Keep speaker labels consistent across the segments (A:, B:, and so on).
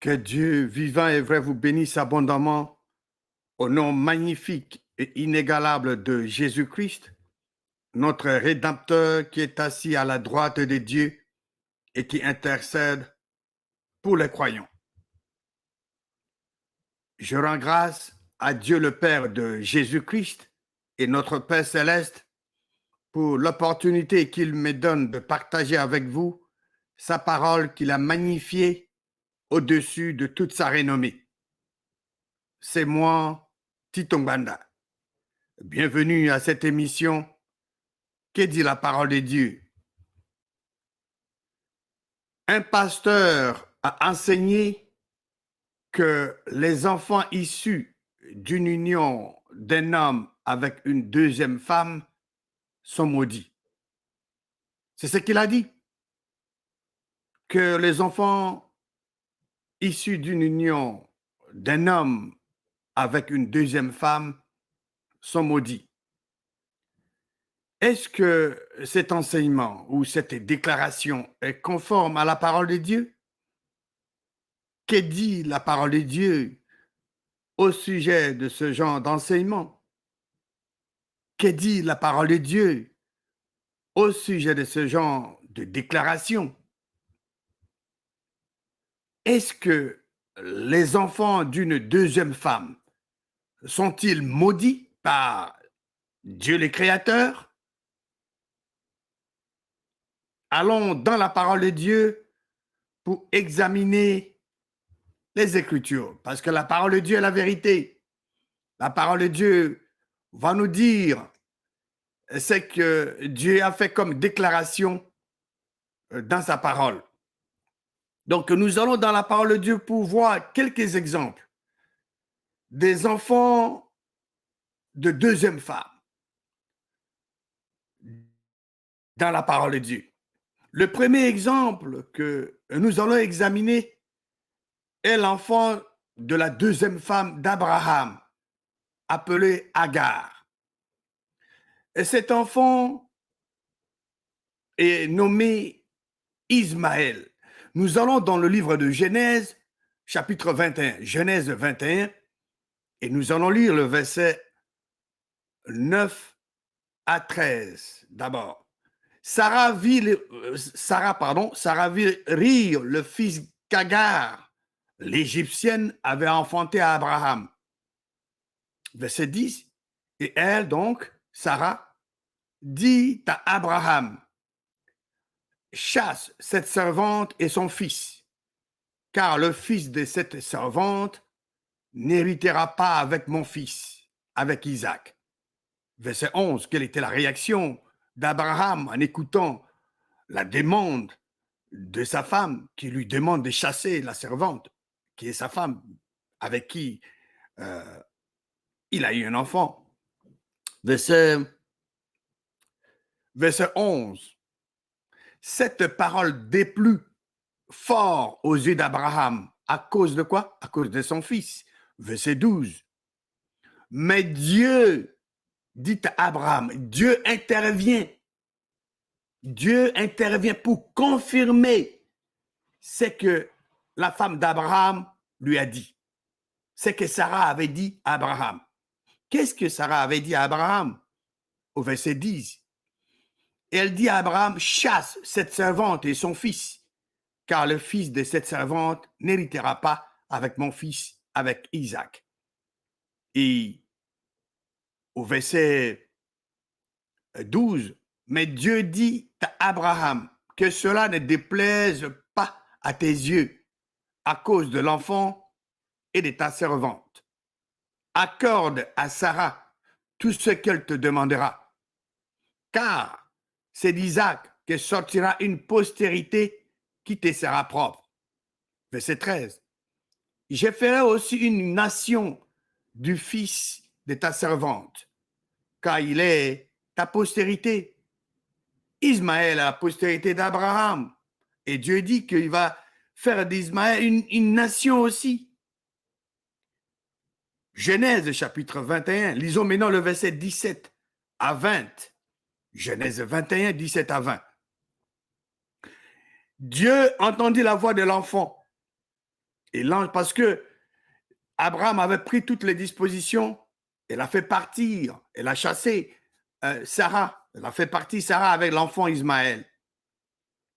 A: Que Dieu vivant et vrai vous bénisse abondamment au nom magnifique et inégalable de Jésus-Christ, notre Rédempteur qui est assis à la droite de Dieu et qui intercède pour les croyants. Je rends grâce à Dieu le Père de Jésus-Christ et notre Père céleste pour l'opportunité qu'il me donne de partager avec vous sa parole qu'il a magnifiée au-dessus de toute sa renommée. C'est moi, Tito Mbanda. Bienvenue à cette émission. Que dit la parole de Dieu? Un pasteur a enseigné que les enfants issus d'une union d'un homme avec une deuxième femme sont maudits. C'est ce qu'il a dit. Que les enfants issus d'une union d'un homme avec une deuxième femme sont maudits. Est-ce que cet enseignement ou cette déclaration est conforme à la parole de Dieu? Que dit la parole de Dieu au sujet de ce genre d'enseignement? Que dit la parole de Dieu au sujet de ce genre de déclaration? Est-ce que les enfants d'une deuxième femme sont-ils maudits par Dieu le Créateur? Allons dans la parole de Dieu pour examiner les Écritures, parce que la parole de Dieu est la vérité. La parole de Dieu va nous dire ce que Dieu a fait comme déclaration dans sa parole. Donc, nous allons dans la parole de Dieu pour voir quelques exemples des enfants de deuxième femme dans la parole de Dieu. Le premier exemple que nous allons examiner est l'enfant de la deuxième femme d'Abraham, appelée Agar. Et cet enfant est nommé Ismaël. Nous allons dans le livre de Genèse, chapitre 21, Genèse 21, et nous allons lire le verset 9 à 13 d'abord. Sarah vit rire le fils qu'Agar, l'Égyptienne, avait enfanté à Abraham. Verset 10. Et elle, donc, Sarah, dit à Abraham, chasse cette servante et son fils, car le fils de cette servante n'héritera pas avec mon fils, avec Isaac. Verset 11, quelle était la réaction d'Abraham en écoutant la demande de sa femme qui lui demande de chasser la servante, qui est sa femme, avec qui il a eu un enfant. Verset 11. Cette parole déplut fort aux yeux d'Abraham. À cause de quoi? À cause de son fils. Verset 12. Mais Dieu, dit à Abraham, Dieu intervient. Dieu intervient pour confirmer ce que la femme d'Abraham lui a dit. Ce que Sarah avait dit à Abraham. Qu'est-ce que Sarah avait dit à Abraham? Au verset 10. Elle dit à Abraham, chasse cette servante et son fils, car le fils de cette servante n'héritera pas avec mon fils, avec Isaac. Et au verset 12, mais Dieu dit à Abraham que cela ne déplaise pas à tes yeux à cause de l'enfant et de ta servante. Accorde à Sarah tout ce qu'elle te demandera, car c'est d'Isaac que sortira une postérité qui te sera propre. Verset 13. Je ferai aussi une nation du fils de ta servante, car il est ta postérité. Ismaël a la postérité d'Abraham. Et Dieu dit qu'il va faire d'Ismaël une nation aussi. Genèse chapitre 21, lisons maintenant le verset 17 à 20. Genèse 21, 17 à 20. Dieu entendit la voix de l'enfant Et l'ange, parce que Abraham avait pris toutes les dispositions, elle a fait partir, elle a chassé Sarah, elle a fait partir Sarah avec l'enfant Ismaël.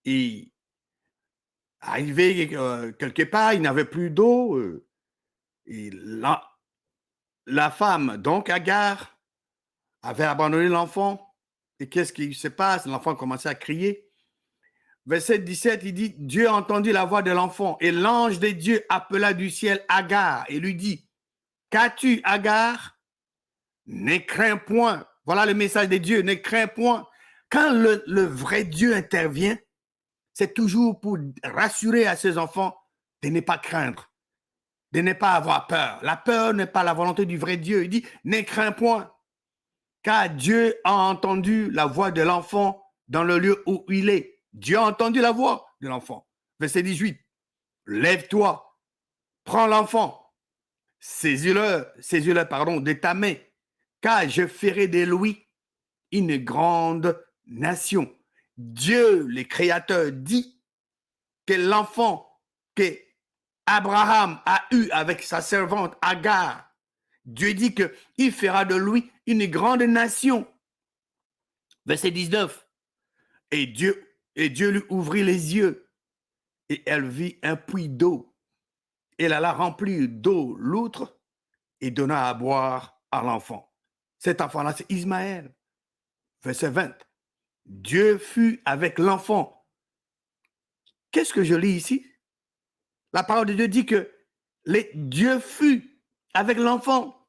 A: Et arrivé quelque part, il n'avait plus d'eau. Et la femme, donc Agar, avait abandonné l'enfant. Et qu'est-ce qui se passe? L'enfant commençait à crier. Verset 17, il dit, Dieu a entendu la voix de l'enfant et l'ange de Dieu appela du ciel Agar et lui dit, qu'as-tu, Agar? Ne crains point. Voilà le message de Dieu, ne crains point. Quand le vrai Dieu intervient, c'est toujours pour rassurer à ses enfants de ne pas craindre, de ne pas avoir peur. La peur n'est pas la volonté du vrai Dieu. Il dit, ne crains point, car Dieu a entendu la voix de l'enfant dans le lieu où il est. Dieu a entendu la voix de l'enfant. Verset 18, lève-toi, prends l'enfant, saisis-le, de ta main, car je ferai de lui une grande nation. Dieu, le Créateur, dit que l'enfant que Abraham a eu avec sa servante Agar, Dieu dit qu'il fera de lui une grande nation. Verset 19. Et Dieu lui ouvrit les yeux et elle vit un puits d'eau. Elle alla remplir d'eau l'outre et donna à boire à l'enfant. Cet enfant-là, c'est Ismaël. Verset 20. Dieu fut avec l'enfant. Qu'est-ce que je lis ici? La parole de Dieu dit que Dieu fut avec l'enfant.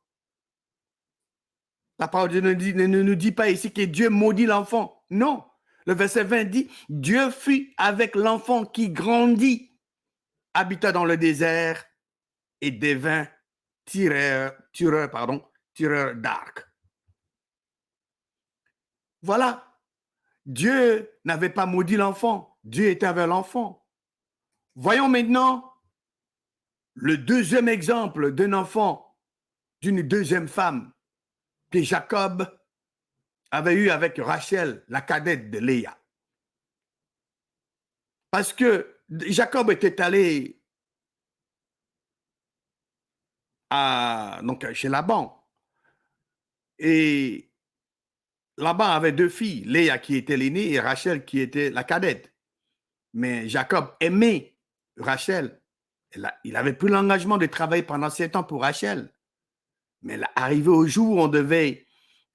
A: La parole de Dieu ne nous dit pas ici que Dieu maudit l'enfant. Non. Le verset 20 dit, Dieu fut avec l'enfant qui grandit, habita dans le désert et devint tireur d'arc. Voilà. Dieu n'avait pas maudit l'enfant. Dieu était avec l'enfant. Voyons maintenant le deuxième exemple d'un enfant, d'une deuxième femme que Jacob avait eu avec Rachel, la cadette de Léa. Parce que Jacob était allé chez Laban. Et Laban avait deux filles, Léa qui était l'aînée et Rachel qui était la cadette. Mais Jacob aimait Rachel. Il avait pris l'engagement de travailler pendant 7 ans pour Rachel. Mais arrivé au jour où on devait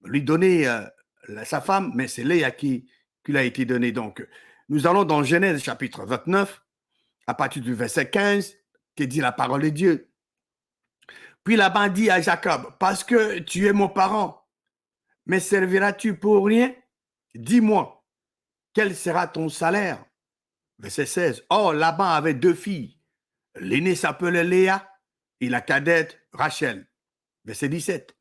A: lui donner sa femme, mais c'est Léa qui lui a été donnée. Donc, nous allons dans Genèse chapitre 29, à partir du verset 15, qui dit la parole de Dieu. Puis Laban dit à Jacob, parce que tu es mon parent, me serviras-tu pour rien? Dis-moi, quel sera ton salaire? Verset 16. Or, Laban avait deux filles. L'aînée s'appelait Léa et la cadette Rachel. Verset 17.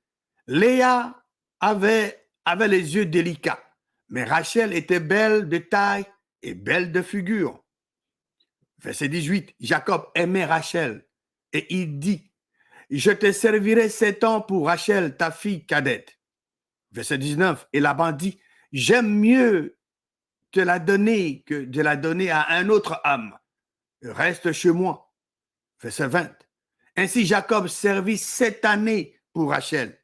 A: Léa avait les yeux délicats, mais Rachel était belle de taille et belle de figure. Verset 18. Jacob aimait Rachel et il dit, je te servirai 7 ans pour Rachel, ta fille cadette. Verset 19. Et Laban dit, j'aime mieux te la donner que de la donner à un autre homme. Reste chez moi. Verset 20. Ainsi Jacob servit 7 années pour Rachel.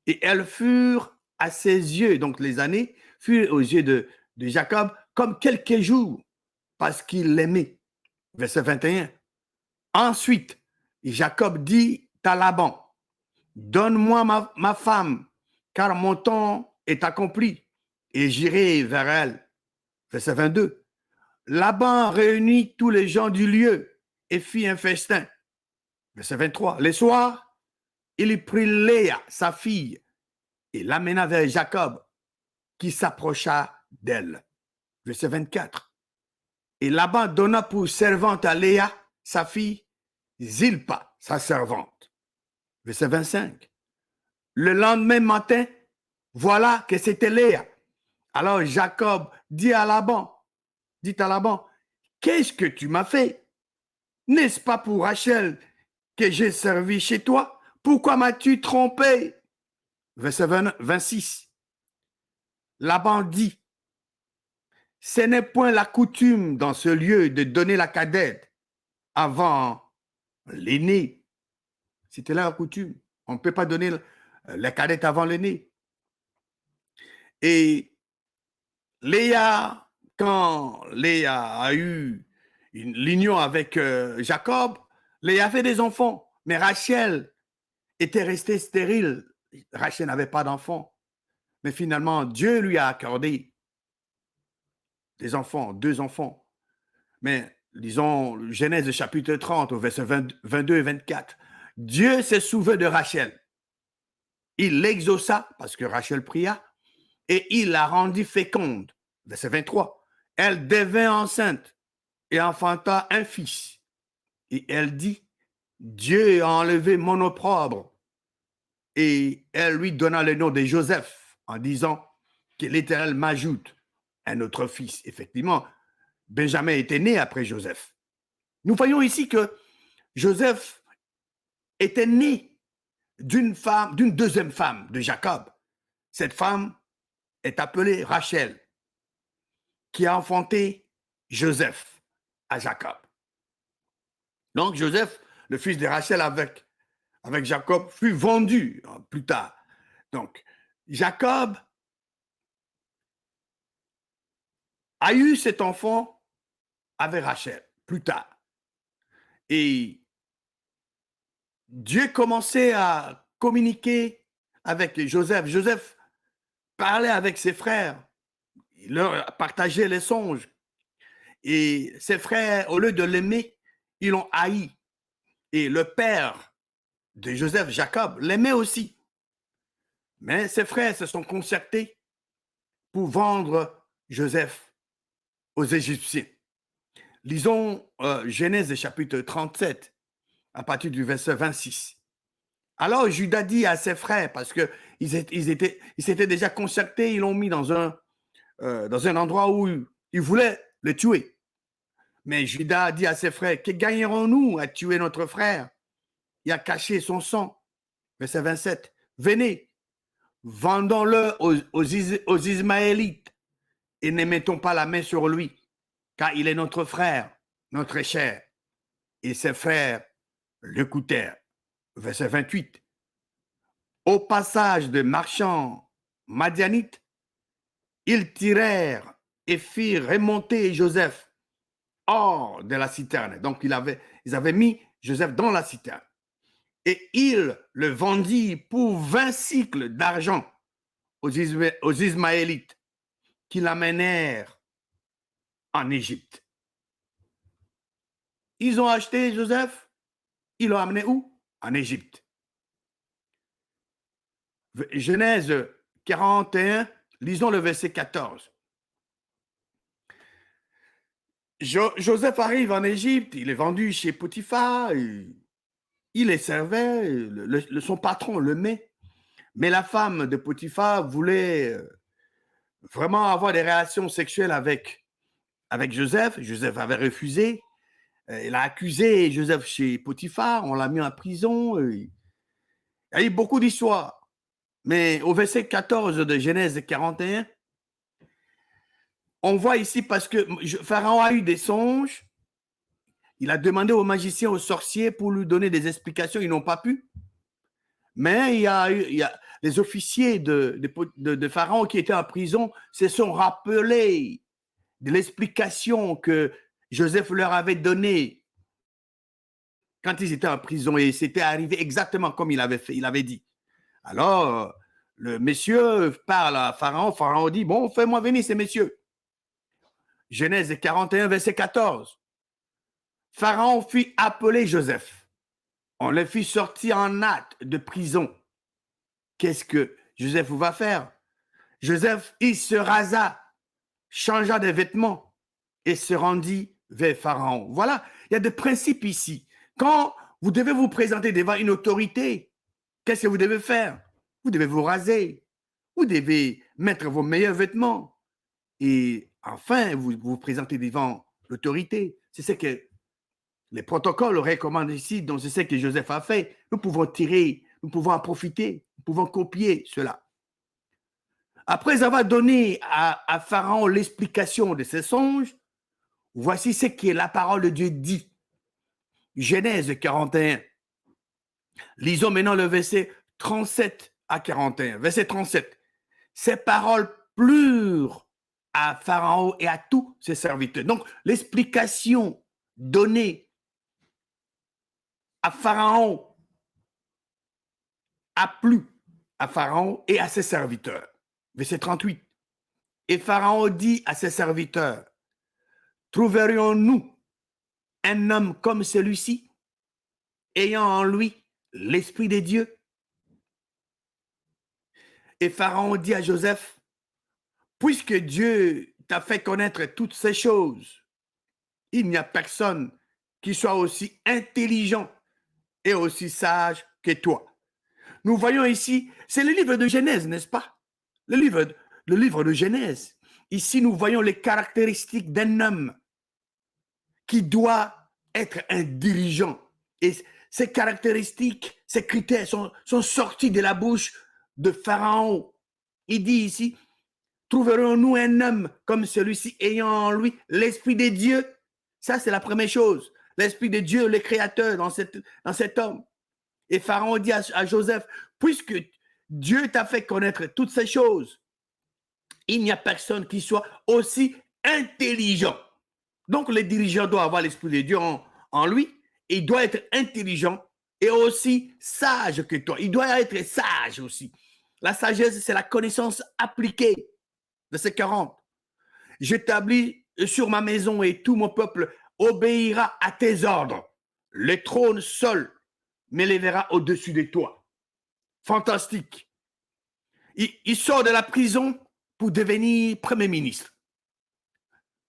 A: Et elles furent à ses yeux, donc les années furent aux yeux de Jacob comme quelques jours, parce qu'il l'aimait. Verset 21. Ensuite, Jacob dit à Laban, donne-moi ma femme, car mon temps est accompli, et j'irai vers elle. Verset 22. Laban réunit tous les gens du lieu et fit un festin. Verset 23. Le soir, il prit Léa, sa fille, et l'amena vers Jacob, qui s'approcha d'elle. Verset 24. Et Laban donna pour servante à Léa, sa fille, Zilpa, sa servante. Verset 25. Le lendemain matin, voilà que c'était Léa. Alors Jacob dit à Laban, qu'est-ce que tu m'as fait? N'est-ce pas pour Rachel que j'ai servi chez toi? Pourquoi m'as-tu trompé? Verset 26. Laban dit, ce n'est point la coutume dans ce lieu de donner la cadette avant l'aîné. C'était là la coutume. On ne peut pas donner la cadette avant l'aîné. Et Léa, quand Léa a eu l'union avec Jacob, Léa a fait des enfants. Mais Rachel était restée stérile. Rachel n'avait pas d'enfants. Mais finalement, Dieu lui a accordé des enfants, 2 enfants. Mais lisons Genèse chapitre 30 au verset 22 et 24. Dieu s'est souvenu de Rachel. Il l'exauça parce que Rachel pria et il la rendit féconde. Verset 23. Elle devint enceinte et enfanta un fils. Et elle dit, Dieu a enlevé mon opprobre. Et elle lui donna le nom de Joseph en disant que l'Éternel m'ajoute un autre fils. Effectivement, Benjamin était né après Joseph. Nous voyons ici que Joseph était né d'une deuxième femme de Jacob. Cette femme est appelée Rachel, qui a enfanté Joseph à Jacob. Donc Joseph, le fils de Rachel avec Jacob, fut vendu plus tard. Donc Jacob a eu cet enfant avec Rachel plus tard. Et Dieu commençait à communiquer avec Joseph. Joseph parlait avec ses frères. Il leur partageait les songes. Et ses frères, au lieu de l'aimer, ils l'ont haï. Et le père de Joseph, Jacob, l'aimait aussi. Mais ses frères se sont concertés pour vendre Joseph aux Égyptiens. Lisons Genèse chapitre 37, à partir du verset 26. Alors Judas dit à ses frères, parce qu'ils s'étaient déjà concertés, ils l'ont mis dans un endroit où ils voulaient le tuer. Mais Judas dit à ses frères, que gagnerons-nous à tuer notre frère et à cacher son sang? Verset 27. Venez, vendons-le aux Ismaélites et ne mettons pas la main sur lui, car il est notre frère, notre cher. Et ses frères l'écoutèrent. Verset 28. Au passage de marchands madianites, ils tirèrent et firent remonter Joseph hors de la citerne. Donc, ils avaient mis Joseph dans la citerne. Et ils le vendirent pour 20 cycles d'argent aux Ismaélites qui l'amenèrent en Égypte. Ils ont acheté Joseph, ils l'ont amené où? En Égypte. Genèse 41, lisons le verset 14. Joseph arrive en Égypte, il est vendu chez Potiphar, il les servait, son patron le met. Mais la femme de Potiphar voulait vraiment avoir des relations sexuelles avec Joseph. Joseph avait refusé. Il a accusé Joseph chez Potiphar, on l'a mis en prison. Il y a eu beaucoup d'histoires. Mais au verset 14 de Genèse 41, on voit ici parce que Pharaon a eu des songes. Il a demandé aux magiciens, aux sorciers pour lui donner des explications. Ils n'ont pas pu. Mais il y a les officiers de Pharaon qui étaient en prison se sont rappelés de l'explication que Joseph leur avait donnée quand ils étaient en prison. Et c'était arrivé exactement comme il avait dit. Alors, le monsieur parle à Pharaon. Pharaon dit, bon, fais-moi venir ces messieurs. Genèse 41, verset 14. Pharaon fit appeler Joseph. On le fit sortir en hâte de prison. Qu'est-ce que Joseph va faire? Joseph, il se rasa, changea de vêtements et se rendit vers Pharaon. Voilà, il y a des principes ici. Quand vous devez vous présenter devant une autorité, qu'est-ce que vous devez faire? Vous devez vous raser. Vous devez mettre vos meilleurs vêtements. Et enfin, vous vous présentez devant l'autorité. C'est ce que les protocoles recommandent ici, donc c'est ce que Joseph a fait. Nous pouvons tirer, nous pouvons en profiter, nous pouvons copier cela. Après avoir donné à Pharaon l'explication de ses songes, voici ce que la parole de Dieu dit. Genèse 41. Lisons maintenant le verset 37 à 41. Verset 37. Ces paroles plurent à Pharaon et à tous ses serviteurs. Donc, l'explication donnée à Pharaon a plu à Pharaon et à ses serviteurs. Verset 38. Et Pharaon dit à ses serviteurs, trouverions-nous un homme comme celui-ci, ayant en lui l'Esprit des dieux? Et Pharaon dit à Joseph, puisque Dieu t'a fait connaître toutes ces choses, il n'y a personne qui soit aussi intelligent et aussi sage que toi. Nous voyons ici, c'est le livre de Genèse, n'est-ce pas? Le livre de Genèse. Ici, nous voyons les caractéristiques d'un homme qui doit être un dirigeant. Et ces caractéristiques, ces critères sont sortis de la bouche de Pharaon. Il dit ici, trouverons-nous un homme comme celui-ci ayant en lui l'Esprit des dieux? Ça, c'est la première chose. L'Esprit de Dieu, le Créateur dans cet homme. Et Pharaon dit à Joseph, puisque Dieu t'a fait connaître toutes ces choses, il n'y a personne qui soit aussi intelligent. Donc, le dirigeant doit avoir l'Esprit de Dieu en lui. Il doit être intelligent et aussi sage que toi. Il doit être sage aussi. La sagesse, c'est la connaissance appliquée. Verset 40. J'établis sur ma maison et tout mon peuple obéira à tes ordres. Le trône seul m'élèvera au-dessus de toi. Fantastique. Il sort de la prison pour devenir Premier ministre.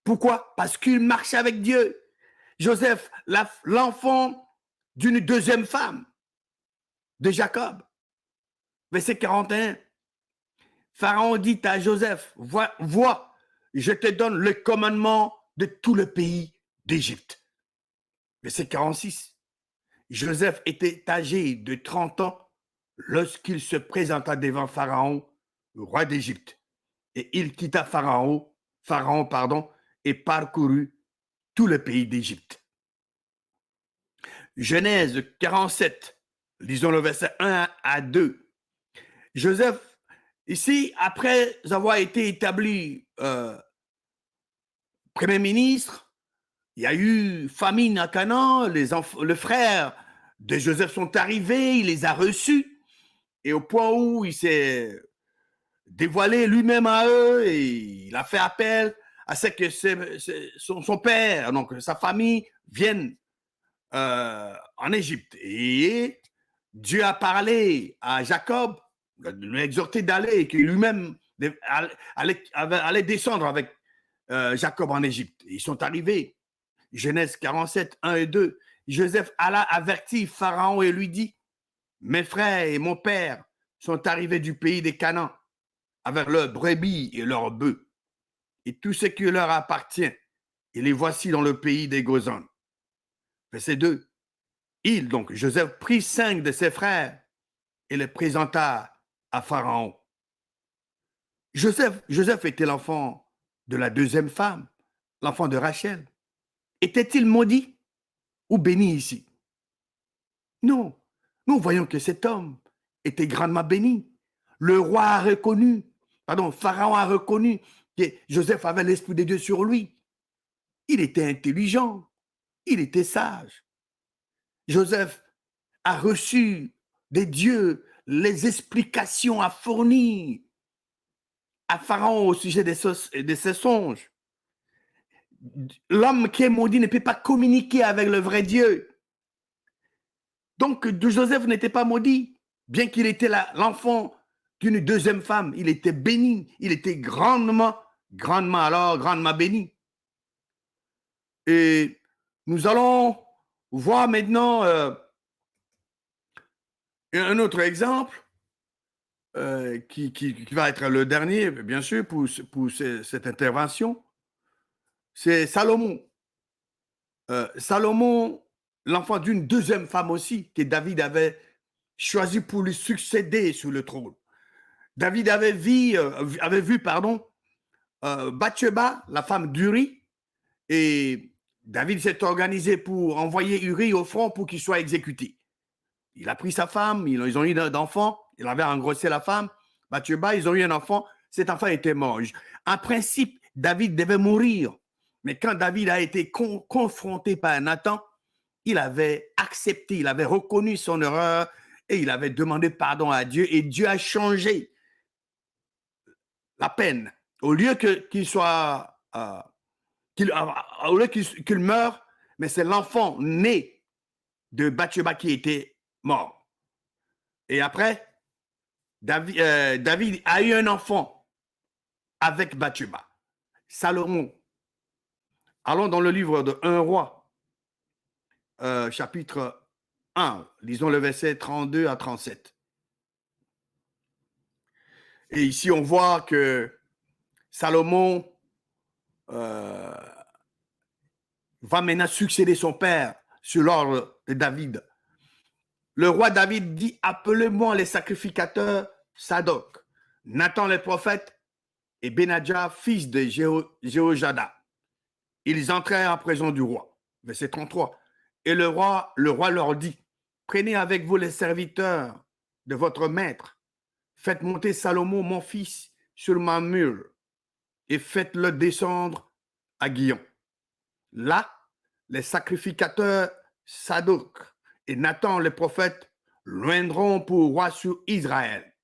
A: Pourquoi? Parce qu'il marche avec Dieu. Joseph, l'enfant d'une deuxième femme de Jacob. Verset 41. Pharaon dit à Joseph, vois, je te donne le commandement de tout le pays d'Égypte. Verset 46. Joseph était âgé de 30 ans lorsqu'il se présenta devant Pharaon, roi d'Égypte. Et il quitta Pharaon, et parcourut tout le pays d'Égypte. Genèse 47, lisons le verset 1 à 2. Joseph, ici, après avoir été établi Premier ministre, il y a eu famine à Canaan, le frère de Joseph sont arrivés, il les a reçus, et au point où il s'est dévoilé lui-même à eux, et il a fait appel à ce que son père, donc sa famille, vienne en Égypte. Et Dieu a parlé à Jacob, lui exhorté d'aller, et qu'il lui-même allait descendre avec Jacob en Égypte. Ils sont arrivés. Genèse 47, 1 et 2. Joseph alla avertir Pharaon et lui dit, mes frères et mon père sont arrivés du pays des Canaan avec leurs brebis et leurs bœufs et tout ce qui leur appartient. Et les voici dans le pays des Gozans. Verset 2. Donc, Joseph prit 5 de ses frères et les présenta à Pharaon. Joseph était l'enfant de la deuxième femme, l'enfant de Rachel. Était-il maudit ou béni ici? Non. Nous voyons que cet homme était grandement béni. Le roi a reconnu, Pharaon a reconnu que Joseph avait l'Esprit de Dieu sur lui. Il était intelligent, il était sage. Joseph a reçu de Dieu les explications à fournir à Pharaon au sujet de ses songes. L'homme qui est maudit ne peut pas communiquer avec le vrai Dieu. Donc, Joseph n'était pas maudit, bien qu'il était l'enfant d'une deuxième femme. Il était béni, il était grandement béni. Et nous allons voir maintenant un autre exemple qui va être le dernier, bien sûr, pour cette intervention. C'est Salomon. Salomon, l'enfant d'une deuxième femme aussi, que David avait choisi pour lui succéder sur le trône. David avait vu Bathsheba, la femme d'Uri, et David s'est organisé pour envoyer Uri au front pour qu'il soit exécuté. Il a pris sa femme, ils ont eu d'enfants, il avait engrossé la femme, Bathsheba, ils ont eu un enfant, cet enfant était mort. En principe, David devait mourir, mais quand David a été confronté par Nathan, il avait accepté, il avait reconnu son erreur et il avait demandé pardon à Dieu et Dieu a changé la peine. Au lieu qu'il soit, au lieu qu'il meure, mais c'est l'enfant né de Bathsheba qui était mort. Et après, David a eu un enfant avec Bathsheba, Salomon. Allons dans le livre de 1 roi, chapitre 1, lisons le verset 32 à 37. Et ici, on voit que Salomon va maintenant succéder son père sur l'ordre de David. Le roi David dit, appelez-moi les sacrificateurs Sadok, Nathan le prophète et Benadja, fils de Jéhojada. Ils entrèrent en présence du roi. Verset 33. Et le roi leur dit, prenez avec vous les serviteurs de votre maître, faites monter Salomon, mon fils, sur ma mule, et faites-le descendre à Guillon. Là, les sacrificateurs Sadok et Nathan le prophète loindront pour roi sur Israël.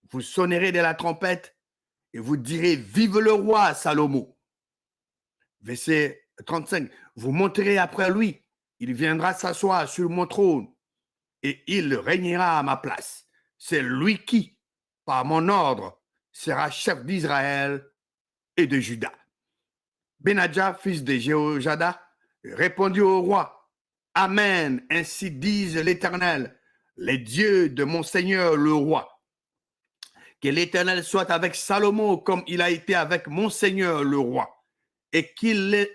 A: Vous sonnerez de la trompette et vous direz, vive le roi Salomon. Verset 35, vous monterez après lui, il viendra s'asseoir sur mon trône et il régnera à ma place. C'est lui qui, par mon ordre, sera chef d'Israël et de Juda. Benadja, fils de Jéhojada, répondit au roi, Amen, ainsi disent l'Éternel, les dieux de mon Seigneur le roi. Que l'Éternel soit avec Salomon comme il a été avec mon Seigneur le roi, et qu'il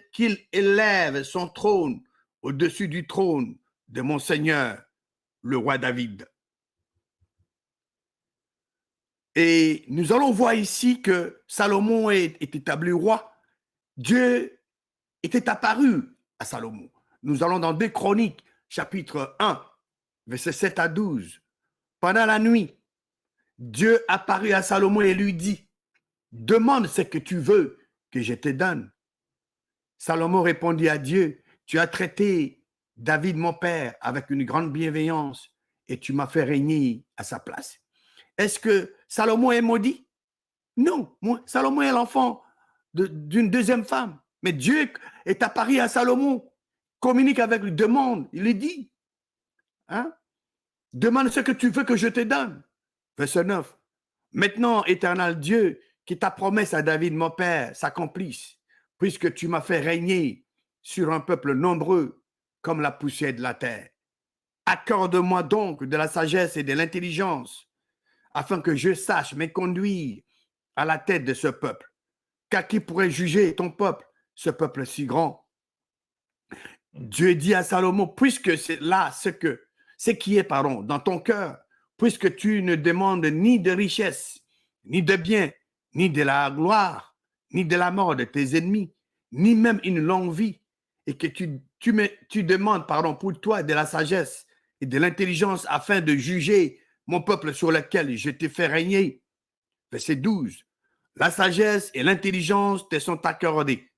A: élève son trône au-dessus du trône de mon Seigneur le roi David. Et nous allons voir ici que Salomon est établi roi. Dieu était apparu à Salomon. Nous allons dans 2 Chroniques, chapitre 1, versets 7 à 12. Pendant la nuit, Dieu apparut à Salomon et lui dit, demande ce que tu veux que je te donne. Salomon répondit à Dieu, tu as traité David, mon père, avec une grande bienveillance et tu m'as fait régner à sa place. Est-ce que Salomon est maudit? Non, Salomon est l'enfant d'une deuxième femme. Mais Dieu est apparu à Salomon, communique avec lui, demande, il lui dit, hein? Demande ce que tu veux que je te donne. Verset 9. Maintenant, éternel Dieu, que ta promesse à David, mon père, s'accomplisse, puisque tu m'as fait régner sur un peuple nombreux comme la poussière de la terre. Accorde-moi donc de la sagesse et de l'intelligence, afin que je sache me conduire à la tête de ce peuple. Car qui pourrait juger ton peuple, ce peuple si grand? Dieu dit à Salomon, puisque c'est là ce qui est dans ton cœur, puisque tu ne demandes ni de richesse, ni de bien, ni de la gloire, ni de la mort de tes ennemis, ni même une longue vie, et que tu demandes pour toi de la sagesse et de l'intelligence afin de juger mon peuple sur lequel je t'ai fait régner. Verset 12. La sagesse et l'intelligence te sont accordées.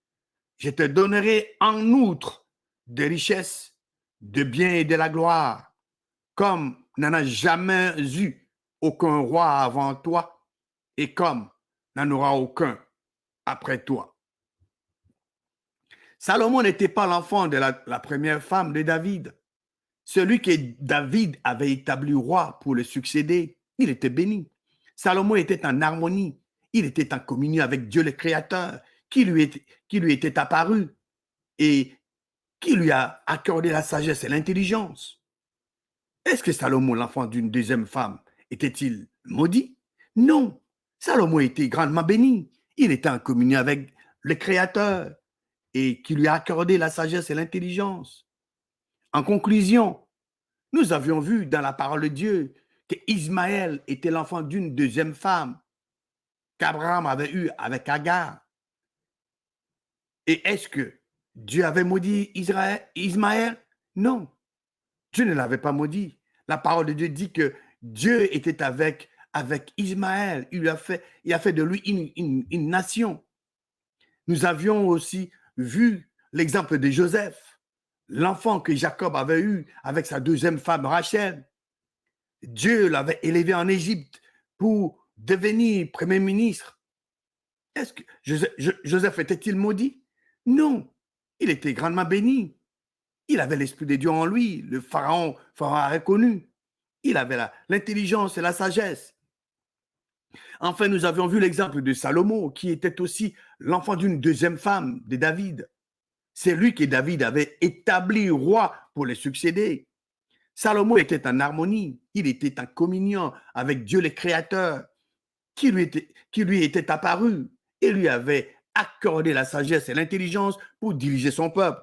A: Je te donnerai en outre de richesses, de biens et de la gloire, comme n'en a jamais eu aucun roi avant toi, et comme n'en aura aucun après toi. Salomon n'était pas l'enfant de la première femme de David. Celui que David avait établi roi pour le succéder, il était béni. Salomon était en harmonie, il était en communion avec Dieu le Créateur, qui lui était apparu et qui lui a accordé la sagesse et l'intelligence. Est-ce que Salomon, l'enfant d'une deuxième femme, était-il maudit? Non. Salomon était grandement béni. Il était en communion avec le Créateur et qui lui a accordé la sagesse et l'intelligence. En conclusion, nous avions vu dans la parole de Dieu qu'Ismaël était l'enfant d'une deuxième femme qu'Abraham avait eue avec Agar. Et est-ce que Dieu avait maudit Ismaël? Non, Dieu ne l'avait pas maudit. La parole de Dieu dit que Dieu était avec Ismaël. Il a fait de lui une nation. Nous avions aussi vu l'exemple de Joseph, l'enfant que Jacob avait eu avec sa deuxième femme Rachel. Dieu l'avait élevé en Égypte pour devenir premier ministre. Est-ce que Joseph était-il maudit? Non, il était grandement béni. Il avait l'Esprit de Dieu en lui. Le pharaon a reconnu. Il avait l'intelligence et la sagesse. Enfin, nous avions vu l'exemple de Salomon, qui était aussi l'enfant d'une deuxième femme, de David. C'est lui que David avait établi roi pour le succéder. Salomon était en harmonie, il était en communion avec Dieu le Créateur, qui lui était apparu et lui avait accordé la sagesse et l'intelligence pour diriger son peuple.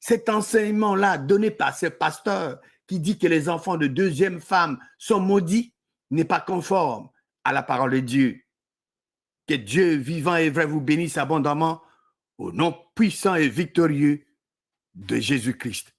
A: Cet enseignement-là donné par ce pasteur qui dit que les enfants de deuxième femme sont maudits n'est pas conforme à la parole de Dieu. Que Dieu vivant et vrai vous bénisse abondamment au nom puissant et victorieux de Jésus-Christ.